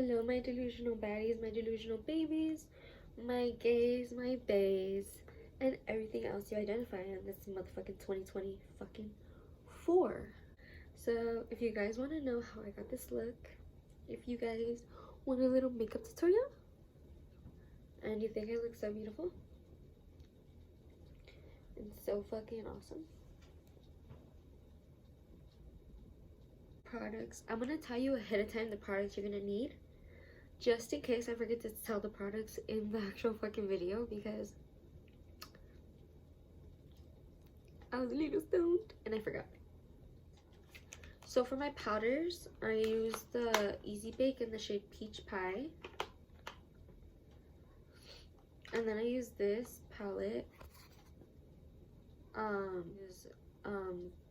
Hello, my delusional baddies, my delusional babies, my gays, my bays, and everything else you identify in this motherfucking 2020 fucking 4. So, if you guys want to know how I got this look, if you guys want a little makeup tutorial, and you think I look so beautiful and so fucking awesome, products, I'm gonna tell you ahead of time the products you're gonna need, just in case I forget to tell the products in the actual fucking video, because I was a little stoned and I forgot. So for my powders, I use the Easy Bake in the shade Peach Pie. And then I use this palette.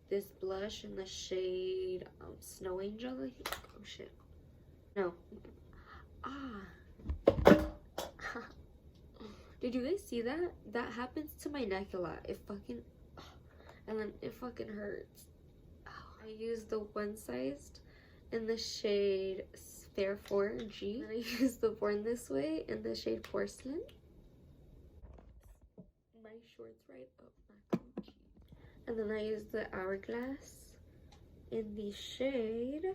This blush in the shade Snow Angel, I think. Oh shit. No. Did you guys see that? That happens to my neck a lot. It fucking, and then it fucking hurts. I use the One Sized in the shade Fair 4G. And I use the Born This Way in the shade Porcelain. My shorts right up my coochie. And then I use the Hourglass in the shade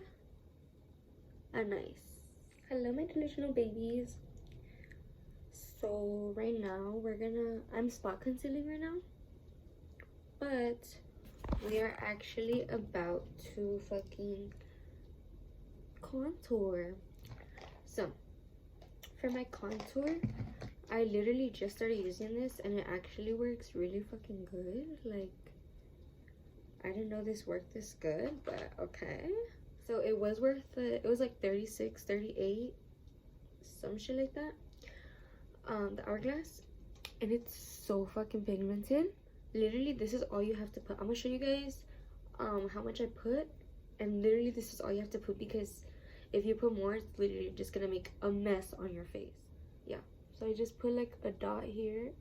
Nice. Hello, my delusional babies. So right now I'm spot concealing right now, but we are actually about to fucking contour. So for my contour, I literally just started using this and it actually works really fucking good. Like, I didn't know this worked this good, but okay. So it was worth it. It was like 36, 38, some shit like that. The Hourglass, and it's so fucking pigmented. Literally, this is all you have to put. I'm gonna show you guys how much I put, and literally this is all you have to put, because if you put more, it's literally just gonna make a mess on your face. Yeah, so I just put like a dot here.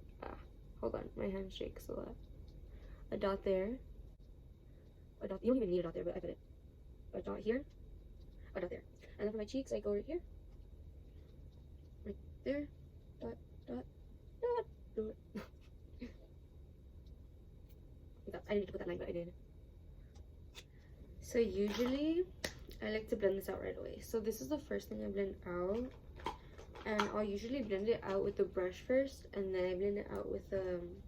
Hold on, my hand shakes a lot. A dot there, a dot. You don't even need a dot there, but I put it. A dot here, a dot there, and then for my cheeks, I go right here, right there, dot, dot, dot, dot. I didn't need to put that line, but I did. So usually I like to blend this out right away. So this is the first thing I blend out, and I'll usually blend it out with the brush first, and then I blend it out with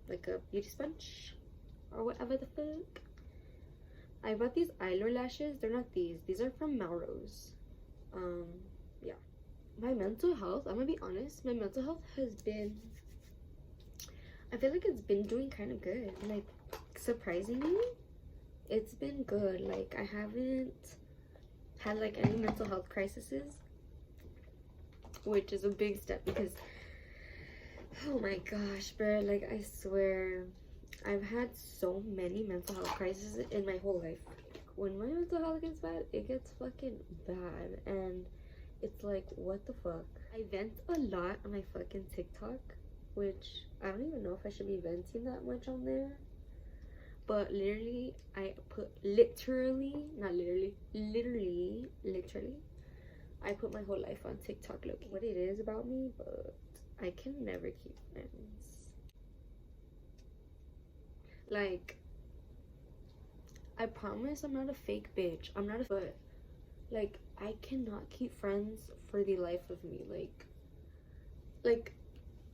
like a beauty sponge or whatever the fuck. I bought these eyeliner lashes. They're not these. These are from Melrose. Yeah. My mental health, I'm gonna be honest, my mental health has been, I feel like it's been doing kind of good. Like, surprisingly, it's been good. Like, I haven't had like any mental health crises, which is a big step, because oh my gosh, bro, like, I swear I've had so many mental health crises in my whole life. When my mental health gets bad, it gets fucking bad, and it's like, what the fuck. I vent a lot on my fucking TikTok, which I don't even know if I should be venting that much on there. But literally, I put literally, I put my whole life on TikTok. Look what it is about me, but I can never keep friends. Like, I promise I'm not a fake bitch. I'm not a, but like, I cannot keep friends for the life of me. Like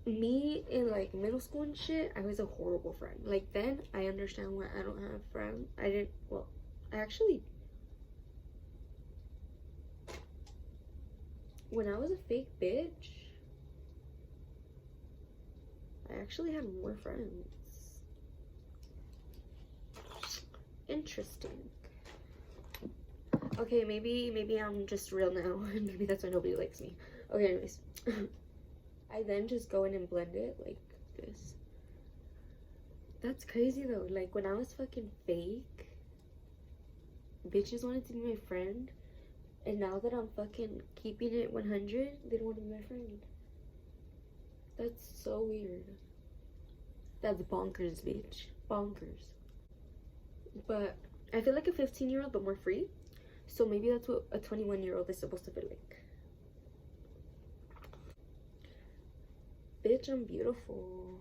me in like middle school and shit, I was a horrible friend. Like, then I understand why I don't have friends. I actually, when I was a fake bitch, I actually had more friends. Interesting. Okay, maybe I'm just real now, and maybe that's why nobody likes me. Okay, anyways. I then just go in and blend it like this. That's crazy though. Like, when I was fucking fake, bitches wanted to be my friend, and now that I'm fucking keeping it 100, they don't want to be my friend. That's so weird. That's bonkers, bitch. Bonkers. But I feel like a 15-year-old, but more free. So maybe that's what a 21-year-old is supposed to feel like. bitch, I'm beautiful.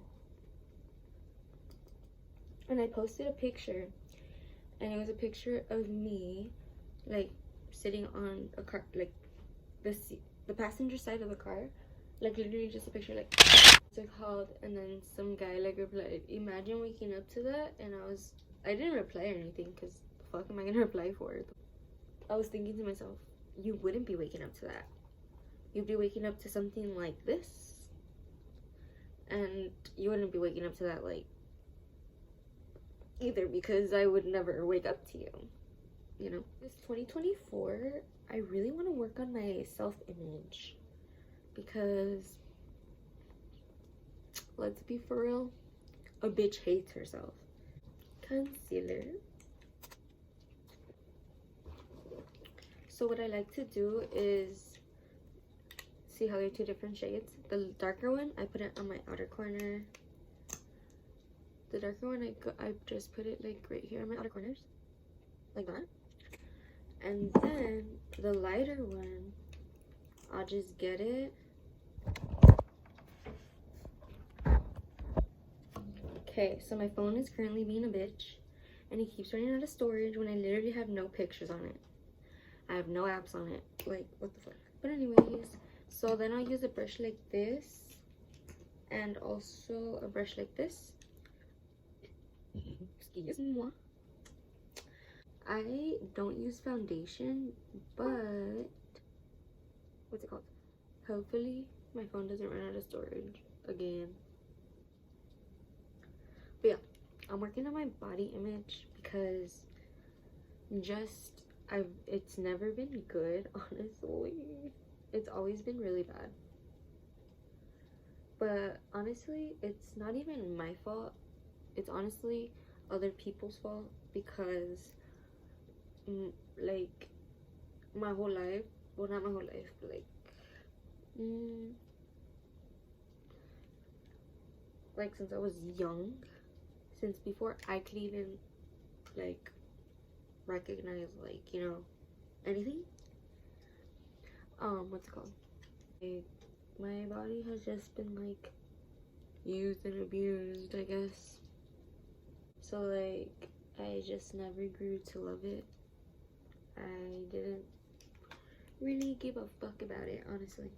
And I posted a picture, and it was a picture of me, like, sitting on a car, like, the passenger side of the car, like, literally just a picture, like, what's it called? And then some guy, like, replied, imagine waking up to that. And I didn't reply or anything, because the fuck am I gonna reply for? I was thinking to myself, you wouldn't be waking up to that. You'd be waking up to something like this, and you wouldn't be waking up to that, like, either, because I would never wake up to you, you know? This 2024, I really want to work on my self-image, because, let's be for real, a bitch hates herself. Concealer. So what I like to do is, see how they're two different shades? The darker one, I put it on my outer corner. The darker one, I just put it, like, right here on my outer corners, like that. And then the lighter one, I'll just get it. Okay, so my phone is currently being a bitch, and it keeps running out of storage when I literally have no pictures on it. I have no apps on it. Like, what the fuck? But anyways, so then I'll use a brush like this, and also a brush like this. Excuse me. I don't use foundation, but what's it called? Hopefully my phone doesn't run out of storage again. But yeah, I'm working on my body image, because it's never been good, honestly. It's always been really bad. But honestly, it's not even my fault. It's honestly other people's fault, because like, my whole life, well, not my whole life, but like since I was young, since before I could even, like, recognize, like, you know, anything, what's it called, my body has just been, like, used and abused, I guess. So, like, I just never grew to love it. I didn't really give a fuck about it, honestly.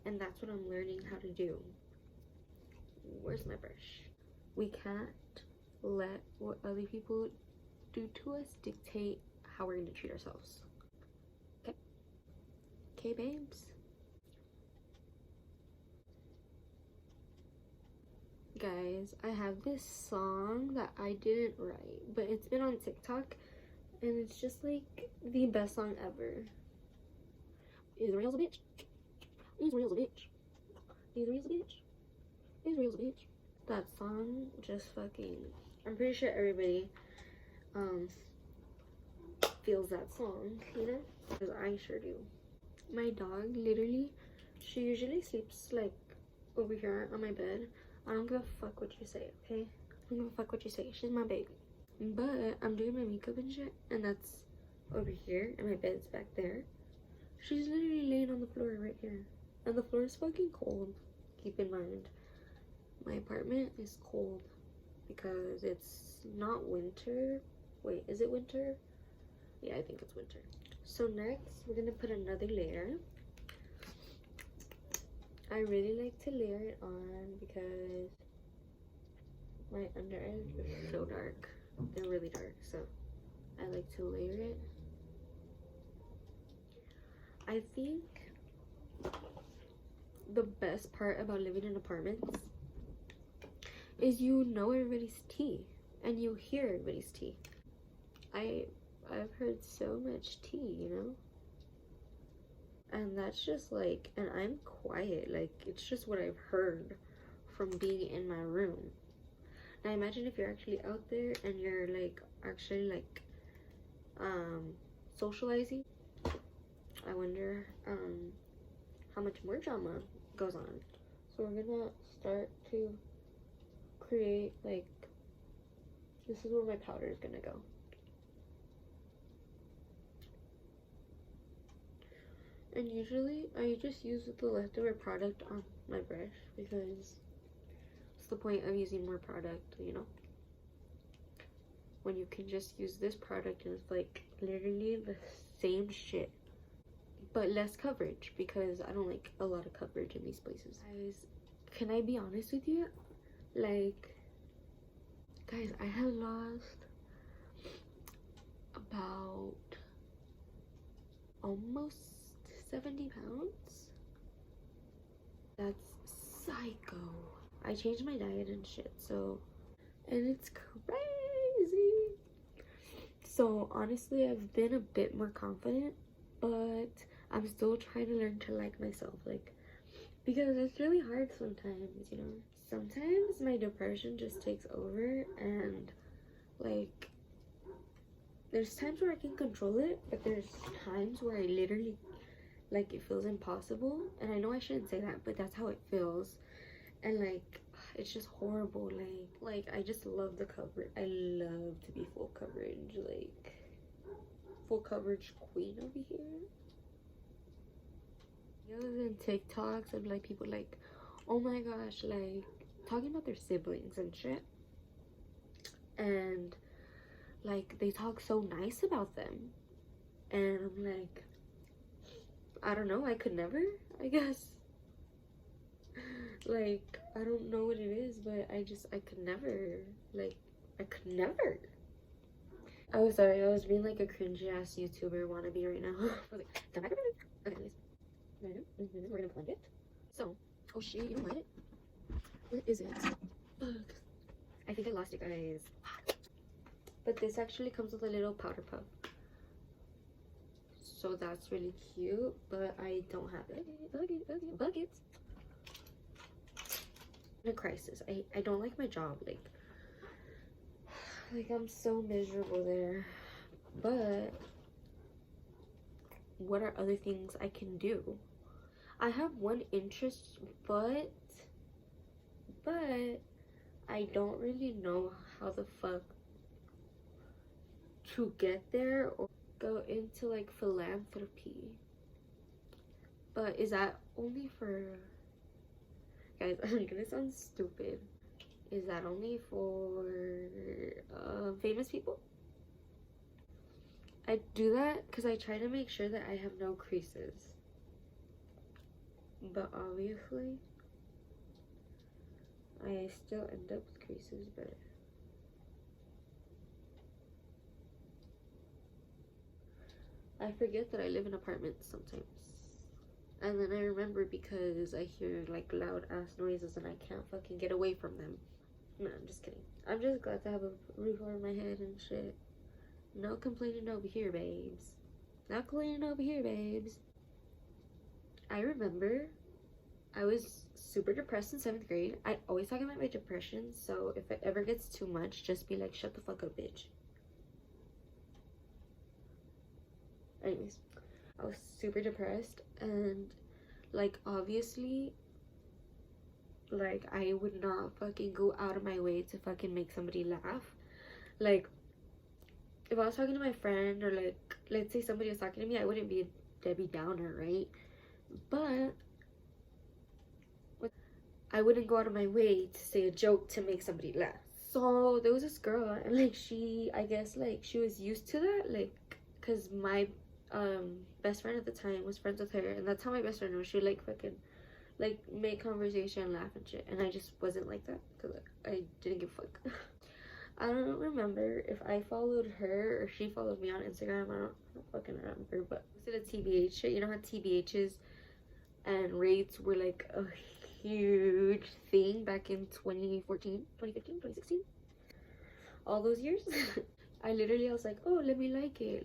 And that's what I'm learning how to do. Where's my brush? We can't let what other people do to us dictate how we're gonna treat ourselves. Okay, babes? Guys, I have this song that I didn't write, but it's been on TikTok, and it's just, like, the best song ever. Israel's a bitch. Israel's a bitch. Israel's a bitch. Israel's a bitch. That song just fucking, I'm pretty sure everybody feels that song, you know? Because I sure do. My dog, literally, she usually sleeps, like, over here on my bed. I don't give a fuck what you say, okay? I don't give a fuck what you say. She's my baby. But I'm doing my makeup and shit, and that's over here, and my bed's back there. She's literally laying on the floor right here. And the floor is fucking cold. Keep in mind, my apartment is cold because it's not winter. Wait, is it winter? Yeah, I think it's winter. So next, we're gonna put another layer. I really like to layer it on because my under eyes are so dark. They're really dark, so I like to layer it. I think the best part about living in apartments is you know everybody's tea and you hear everybody's tea. I've heard so much tea, you know? And that's just like, and I'm quiet, like, it's just what I've heard from being in my room. Now imagine if you're actually out there and you're, like, actually, like, socializing. I wonder how much more drama goes on. So we're gonna start to create, like, this is where my powder is gonna go. And usually I just use the leftover product on my brush because what's the point of using more product, you know? When you can just use this product and it's like literally the same shit. But less coverage because I don't like a lot of coverage in these places. Guys, can I be honest with you? Like, guys, I have lost about almost 70 pounds. That's psycho. I changed my diet and shit, so, and it's crazy. So honestly, I've been a bit more confident, but I'm still trying to learn to like myself, like, because it's really hard sometimes, you know. Sometimes my depression just takes over, and like there's times where I can control it, but there's times where I literally, like, it feels impossible. And I know I shouldn't say that, but that's how it feels. And like, it's just horrible. Like I just love the coverage. I love to be full coverage, like full coverage queen over here. Videos and TikToks of like people like, oh my gosh, like talking about their siblings and shit, and like they talk so nice about them, and I'm like, I don't know, I could never, I guess. Like, I don't know what it is, but I could never, like, I could never. Oh, sorry, I was being like a cringy ass YouTuber wannabe right now. Okay, anyways, we're gonna blend it. So, oh shit, you know what? Where is it? Fuck. I think I lost it, guys. But this actually comes with a little powder puff. So that's really cute, but I don't have it. Buckets. In a crisis. I don't like my job. Like I'm so miserable there. But what are other things I can do? I have one interest, but I don't really know how the fuck to get there or go into like philanthropy. But is that only for, guys, I'm gonna sound stupid, is that only for famous people? I do that because I try to make sure that I have no creases, but obviously I still end up with creases. But I forget that I live in apartments sometimes. And then I remember because I hear like loud ass noises and I can't fucking get away from them. No, I'm just kidding. I'm just glad to have a roof over my head and shit. No complaining over here, babes. Not complaining over here, babes. I remember I was super depressed in 7th grade. I always talk about my depression, so if it ever gets too much, just be like, shut the fuck up, bitch. Anyways, I was super depressed, and like obviously, like I would not fucking go out of my way to fucking make somebody laugh. Like if I was talking to my friend, or like let's say somebody was talking to me, I wouldn't be a Debbie Downer, right? But I wouldn't go out of my way to say a joke to make somebody laugh. So there was this girl, and like I guess like she was used to that, like because my best friend at the time was friends with her, and that's how my best friend was. She would like fucking like make conversation, laugh and shit, and I just wasn't like that because I didn't give a fuck. I don't remember if I followed her or she followed me on Instagram. I don't fucking remember, but it was a TBH shit. You know how TBHs and rates were like a huge thing back in 2014, 2015, 2016, all those years. I was like, oh, let me like it,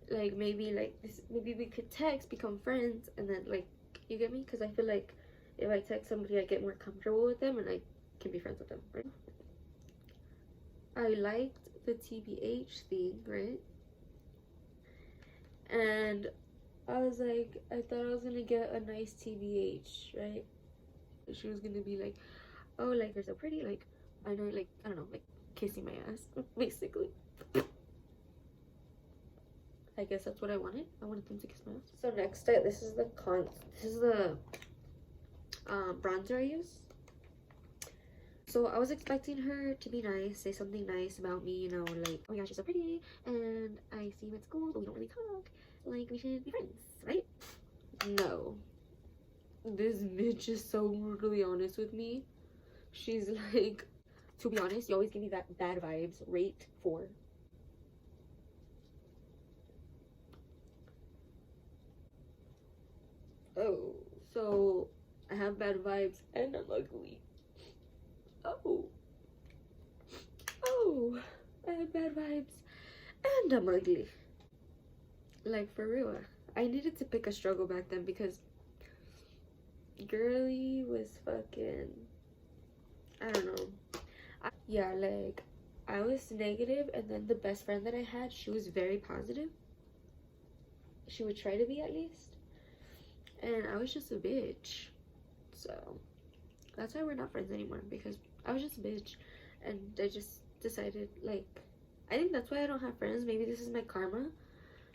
like maybe like this, maybe we could text, become friends, and then like, you get me? Because I feel like if I text somebody, I get more comfortable with them and I can be friends with them, right? I liked the TBH thing, right? And I was like, I thought I was gonna get a nice TBH, right? She was gonna be like, oh, like you're so pretty, like I know, like I don't know, like kissing my ass, basically. I guess that's what I wanted. I wanted them to kiss my ass. So next, this is the bronzer I use. So I was expecting her to be nice, say something nice about me, you know, like, oh yeah, she's so pretty, and I see you at school, but we don't really talk, like, we should be friends, right? No. This bitch is so brutally honest with me. She's like, to be honest, you always give me that bad vibes, rate 4. Oh, so I have bad vibes and I'm ugly. Oh, I have bad vibes and I'm ugly. Like, for real. I needed to pick a struggle back then because girly was fucking, I don't know. Yeah, like, I was negative, and then the best friend that I had, she was very positive. She would try to be, at least. And I was just a bitch. So that's why we're not friends anymore, because I was just a bitch, and I just decided, like, I think that's why I don't have friends. Maybe this is my karma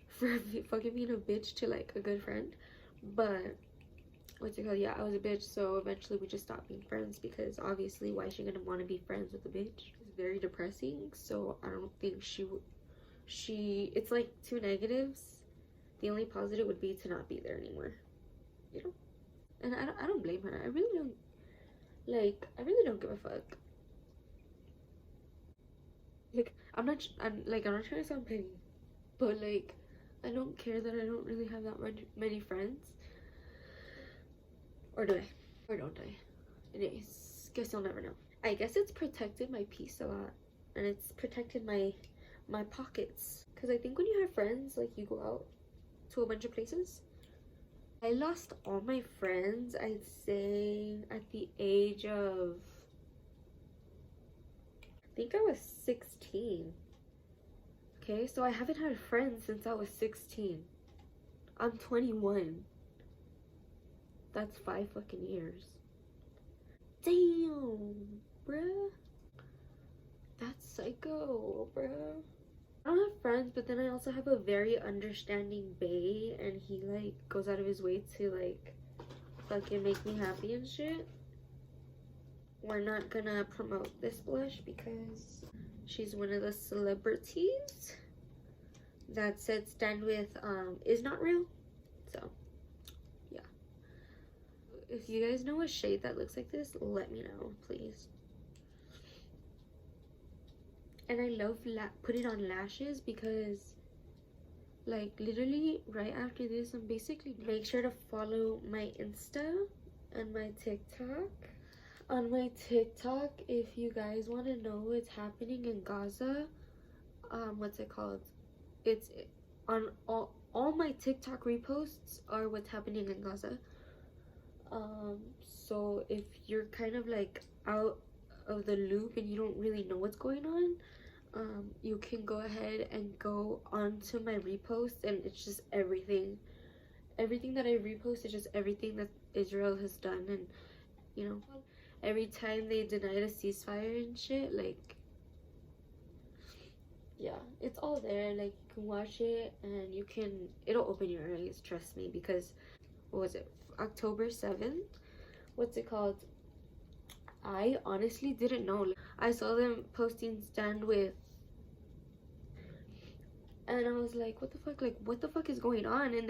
for fucking being a bitch to, like, a good friend. But what's it called? Yeah, I was a bitch, so eventually we just stopped being friends, because obviously why is she gonna want to be friends with a bitch? It's very depressing, so I don't think it's like 2 negatives. The only positive would be to not be there anymore, you know? And I don't blame her. I really don't, like, I really don't give a fuck. Like, I'm not trying to sound petty, but, like, I don't care that I don't really have that many friends. Or do I? Or don't I? Anyways, guess you'll never know. I guess it's protected my peace a lot, and it's protected my pockets, because I think when you have friends, like, you go out to a bunch of places. I lost all my friends, I'd say, at the age of, I think I was 16. Okay, so I haven't had friends since I was 16. I'm 21. That's 5 fucking years. Damn, bruh. That's psycho, bruh. I don't have friends, but then I also have a very understanding bae, and he, like, goes out of his way to, like, fucking make me happy and shit. We're not gonna promote this blush because she's one of the celebrities that said stand with is not real. So yeah, if you guys know a shade that looks like this, let me know, please. And I love putting on lashes, because, like, literally right after this, I'm basically, make sure to follow my Insta and my TikTok. On my TikTok, if you guys want to know what's happening in Gaza, what's it called? It's on all my TikTok reposts are what's happening in Gaza. So if you're kind of, like, out of the loop and you don't really know what's going on, you can go ahead and go onto my repost, and it's just everything that I repost is just everything that Israel has done. And, you know, every time they denied a ceasefire and shit, like, yeah, it's all there. Like, you can watch it, and it'll open your eyes, trust me, because, what was it, October 7th? What's it called? I honestly didn't know. I saw them posting stand with, and I was like, what the fuck? Like, what the fuck is going on? And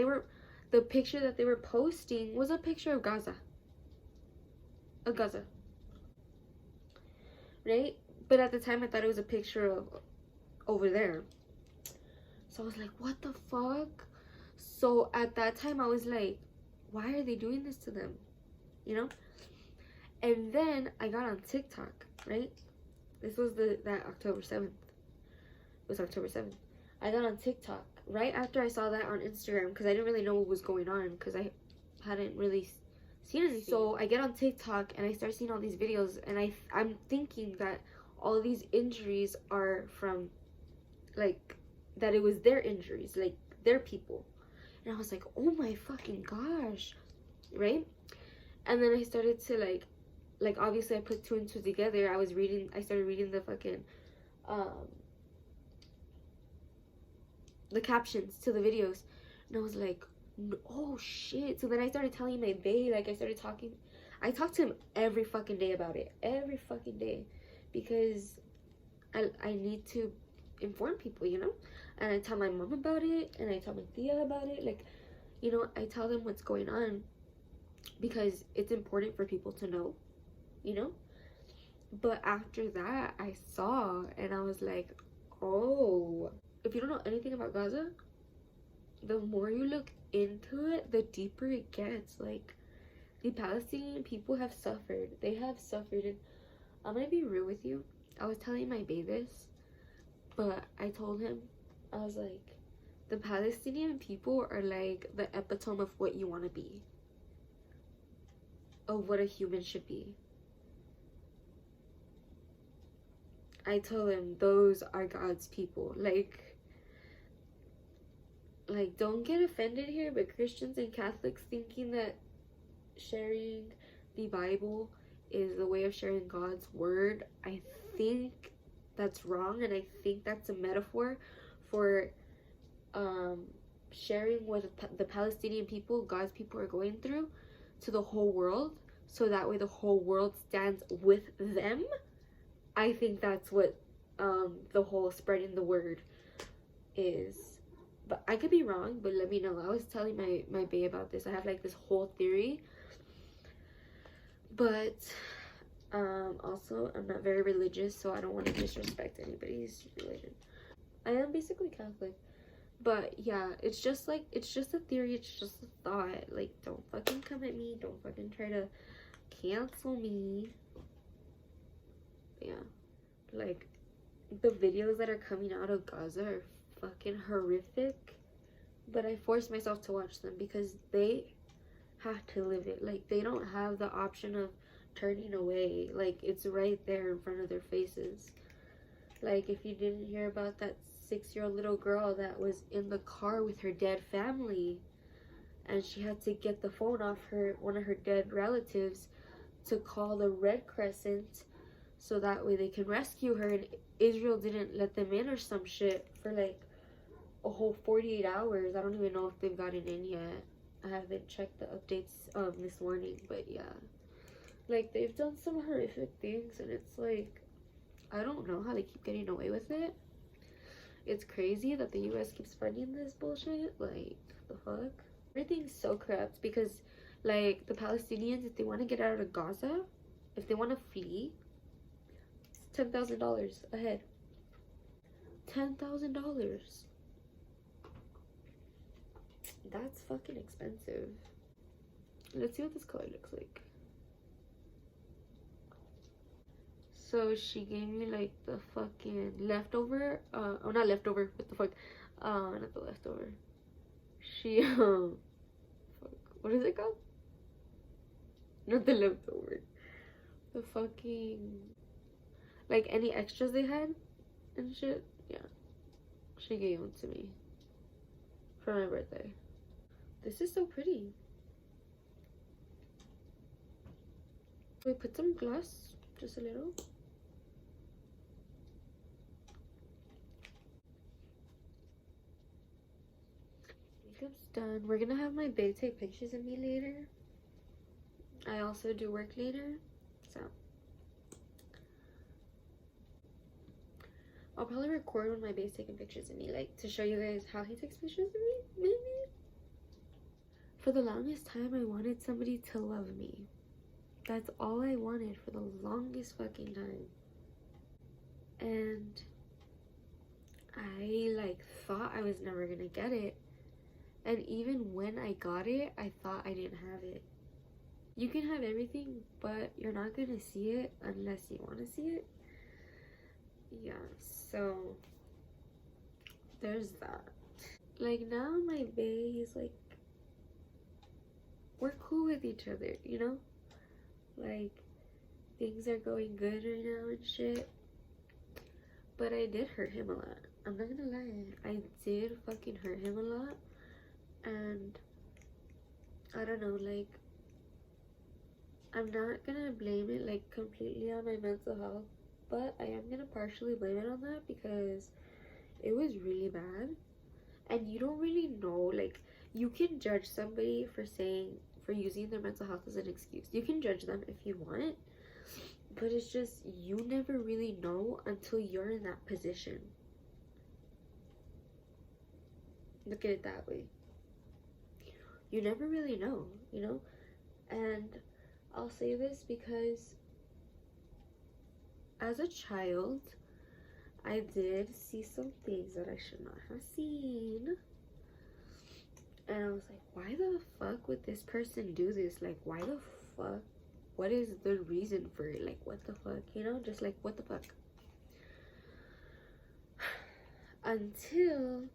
the picture that they were posting was a picture of Gaza. Of Gaza. Right? But at the time, I thought it was a picture of over there. So I was like, what the fuck? So at that time, I was like, why are they doing this to them? You know? And then I got on TikTok, right? This was that October 7th. It was October 7th. I got on TikTok right after I saw that on Instagram, because I didn't really know what was going on, because I hadn't really seen anything. So I get on TikTok and I start seeing all these videos, and I'm thinking that all these injuries are from, like, that it was their injuries, like, their people. And I was like, oh my fucking gosh, right? And then I started to, like, obviously I put 2 and 2 together. I started reading the fucking the captions to the videos. And I was like, oh shit. So then I started telling my bae, like I talked to him every fucking day about it. Every fucking day. Because I need to inform people, you know? And I tell my mom about it, and I tell my tia about it. Like, you know, I tell them what's going on because it's important for people to know, you know? But after that, I saw, and I was like, oh. If you don't know anything about Gaza, the more you look into it, the deeper it gets. Like, the Palestinian people have suffered. They have suffered. And I'm gonna be real with you. I was telling my bae this, but I told him, I was like, the Palestinian people are like the epitome of what you want to be, of what a human should be. I told him those are God's people. Like don't get offended here, but Christians and Catholics thinking that sharing the Bible is the way of sharing God's word, I think that's wrong, and I think that's a metaphor for sharing what the Palestinian people, God's people, are going through to the whole world, so that way the whole world stands with them. I think that's what the whole spreading the word is. But I could be wrong, but let me know. I was telling my bae about this. I have like this whole theory. But also I'm not very religious, so I don't want to disrespect anybody's religion. I am basically Catholic. But yeah, it's just a theory, it's just a thought. Like, don't fucking come at me, don't fucking try to cancel me. Yeah, like, the videos that are coming out of Gaza are fucking horrific, but I force myself to watch them because they have to live it. Like, they don't have the option of turning away. Like, it's right there in front of their faces. Like, if you didn't hear about that 6-year-old little girl that was in the car with her dead family, and she had to get the phone off one of her dead relatives to call the Red Crescent so that way they can rescue her, and Israel didn't let them in or some shit for like a whole 48 hours. I don't even know if they've gotten in yet. I haven't checked the updates this morning, but yeah, like, they've done some horrific things, and it's like, I don't know how they keep getting away with it. It's crazy that the US keeps funding this bullshit. Like, the fuck? Everything's so corrupt because, like, the Palestinians, if they want to get out of Gaza, if they want to flee, it's $10,000 a head. $10,000. That's fucking expensive. Let's see what this color looks like. So she gave me like the fucking leftover, oh, not leftover, what the fuck, not the leftover. She, fuck, what is it called? Not the leftover. The fucking, like, any extras they had and shit, yeah. She gave them to me for my birthday. This is so pretty. We put some gloss, just a little. Makeup's done. We're gonna have my bae take pictures of me later. I also do work later, so I'll probably record when my bae's taking pictures of me, like, to show you guys how he takes pictures of me, maybe. For the longest time, I wanted somebody to love me. That's all I wanted for the longest fucking time. And I, like, thought I was never gonna get it. And even when I got it, I thought I didn't have it. You can have everything, but you're not gonna see it unless you want to see it. Yeah, so there's that. Like, now my bae, he's like, we're cool with each other, you know? Like, things are going good right now and shit. But I did hurt him a lot. I'm not gonna lie. I did fucking hurt him a lot. And I don't know, like, I'm not gonna blame it, like, completely on my mental health, but I am gonna partially blame it on that because it was really bad. and you don't really know, like, you can judge somebody for using their mental health as an excuse. You can judge them if you want, but it's just, you never really know until you're in that position. Look at it that way. You never really know, you know? And I'll say this because as a child, I did see some things that I should not have seen. And I was like, why the fuck would this person do this? Like, why the fuck? What is the reason for it? Like, what the fuck? You know, just like, what the fuck? Until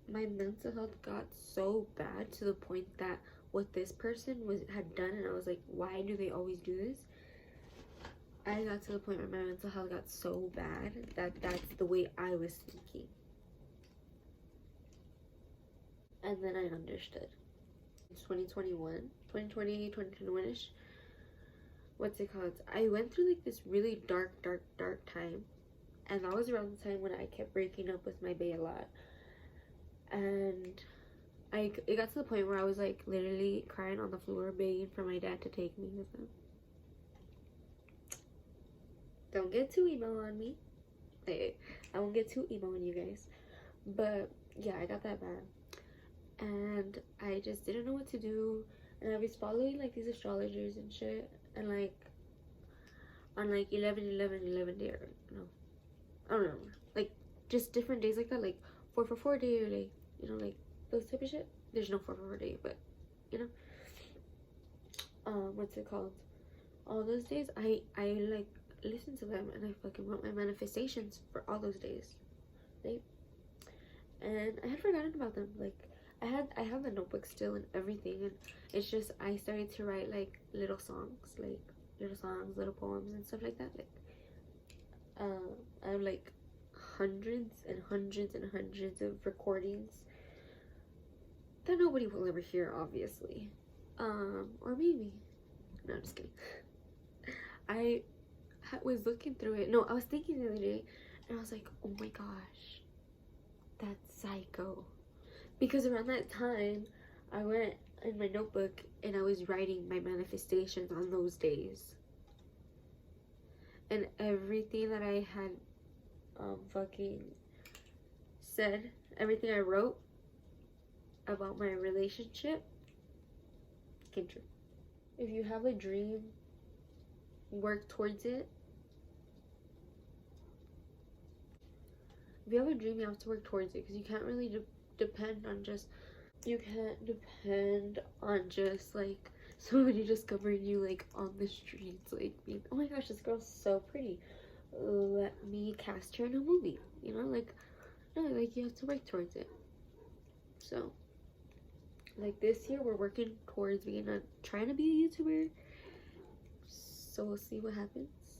my mental health got so bad to the point that what this person had done, and I was like, why do they always do this? I got to the point where my mental health got so bad that that's the way I was thinking. And then I understood. 2021-ish. What's it called? I went through like this really dark time. And that was around the time when I kept breaking up with my bae a lot. And it got to the point where I was like literally crying on the floor, begging for my dad to take me with him. Don't get too emo on me. I won't get too emo on you guys. But yeah, I got that bad. And I just didn't know what to do. And I was following like these astrologers and shit. And like on like 11/11/11 day, or no, I don't know, like just different days like that, like 4/4 day, or like, you know, like those type of shit. There's no 4/4 day, but you know, what's it called? All those days, I like listened to them, and I fucking wrote my manifestations for all those days, right? And I had forgotten about them. Like I have the notebook still and everything, and it's just I started to write like little songs, little poems and stuff like that. Like I have like hundreds and hundreds and hundreds of recordings that nobody will ever hear, obviously, or maybe, no, I'm just kidding. I was looking through it. No, I was thinking the other day, and I was like, oh my gosh, that's psycho. Because around that time, I went in my notebook and I was writing my manifestations on those days. And everything that I had fucking said, everything I wrote about my relationship came true. If you have a dream, work towards it. If you have a dream, you have to work towards it, because you can't really depend on just like somebody discovering you like on the streets, like being, oh my gosh, this girl's so pretty, let me cast her in a movie, you know? Like, no, like you have to work towards it. So like this year we're working towards trying to be a YouTuber, so we'll see what happens.